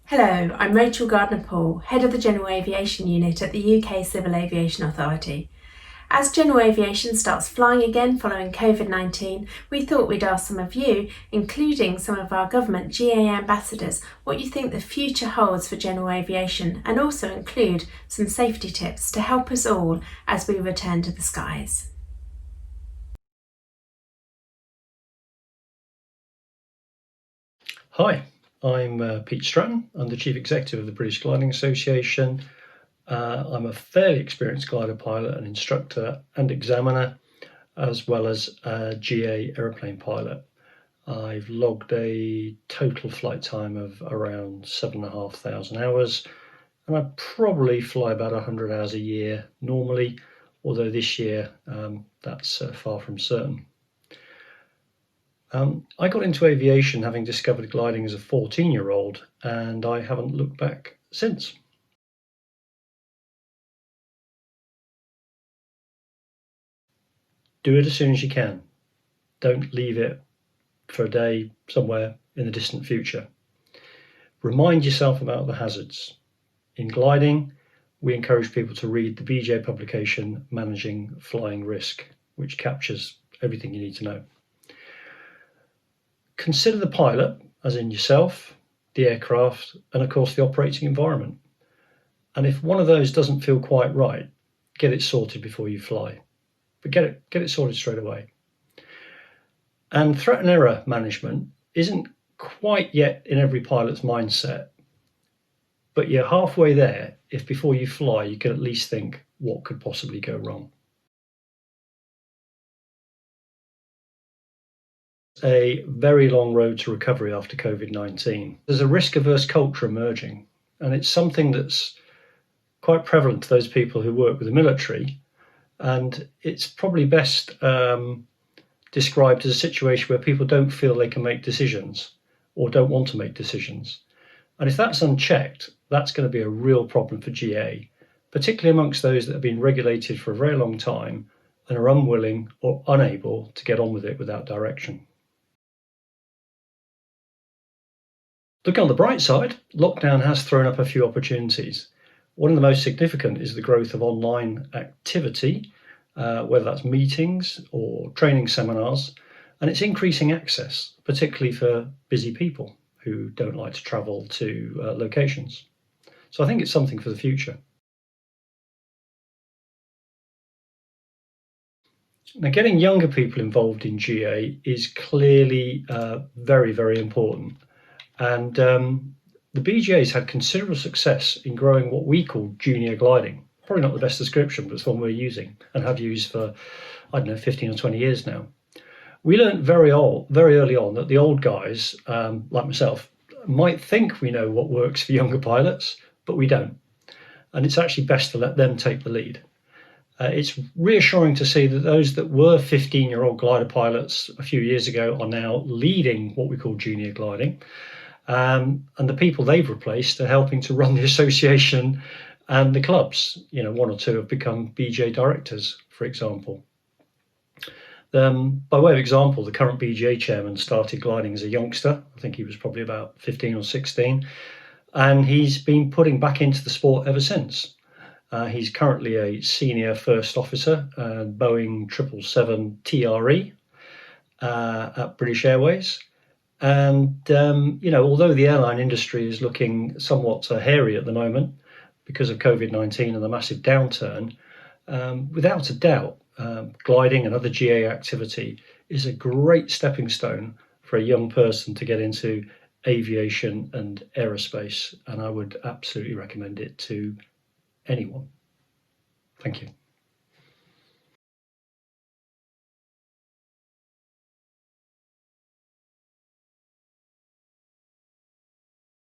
Hello, I'm Rachel Gardner-Paul, Head of the General Aviation Unit at the UK Civil Aviation Authority. As General Aviation starts flying again following COVID-19, we thought we'd ask some of you, including some of our government GA ambassadors, what you think the future holds for general aviation, and also include some safety tips to help us all as we return to the skies. Hi, I'm Pete Stratten. I'm the Chief Executive of the British Gliding Association. I'm a fairly experienced glider pilot, an instructor and examiner, as well as a GA aeroplane pilot. I've logged a total flight time of around 7,500 hours, and I probably fly about 100 hours a year normally, although this year that's far from certain. I got into aviation having discovered gliding as a 14-year-old, and I haven't looked back since. Do it as soon as you can. Don't leave it for a day somewhere in the distant future. Remind yourself about the hazards. In gliding, we encourage people to read the BJ publication, Managing Flying Risk, which captures everything you need to know. Consider the pilot, as in yourself, the aircraft, and of course the operating environment. And if one of those doesn't feel quite right, get it sorted before you fly. But get it sorted straight away. And threat and error management isn't quite yet in every pilot's mindset, but you're halfway there if before you fly you can at least think what could possibly go wrong. A very long road to recovery after COVID-19. There's a risk-averse culture emerging, and it's something that's quite prevalent to those people who work with the military, and it's probably best described as a situation where people don't feel they can make decisions or don't want to make decisions. And if that's unchecked, that's going to be a real problem for GA, particularly amongst those that have been regulated for a very long time and are unwilling or unable to get on with it without direction. Looking on the bright side, lockdown has thrown up a few opportunities. One of the most significant is the growth of online activity, whether that's meetings or training seminars, and it's increasing access, particularly for busy people who don't like to travel to locations. So I think it's something for the future. Now, getting younger people involved in GA is clearly very, very important. And the BGA's had considerable success in growing what we call junior gliding. Probably not the best description, but it's one we're using and have used for, 15 or 20 years now. We learned very early on that the old guys, like myself, might think we know what works for younger pilots, but we don't. And it's actually best to let them take the lead. It's reassuring to see that those that were 15-year-old glider pilots a few years ago are now leading what we call junior gliding. And the people they've replaced are helping to run the association and the clubs. One or two have become BJ directors, for example. By way of example, the current BGA chairman started gliding as a youngster. I think he was probably about 15 or 16. And he's been putting back into the sport ever since. He's currently a senior first officer, Boeing 777 TRE at British Airways. And, although the airline industry is looking somewhat hairy at the moment because of COVID-19 and the massive downturn, without a doubt, gliding and other GA activity is a great stepping stone for a young person to get into aviation and aerospace. And I would absolutely recommend it to anyone. Thank you.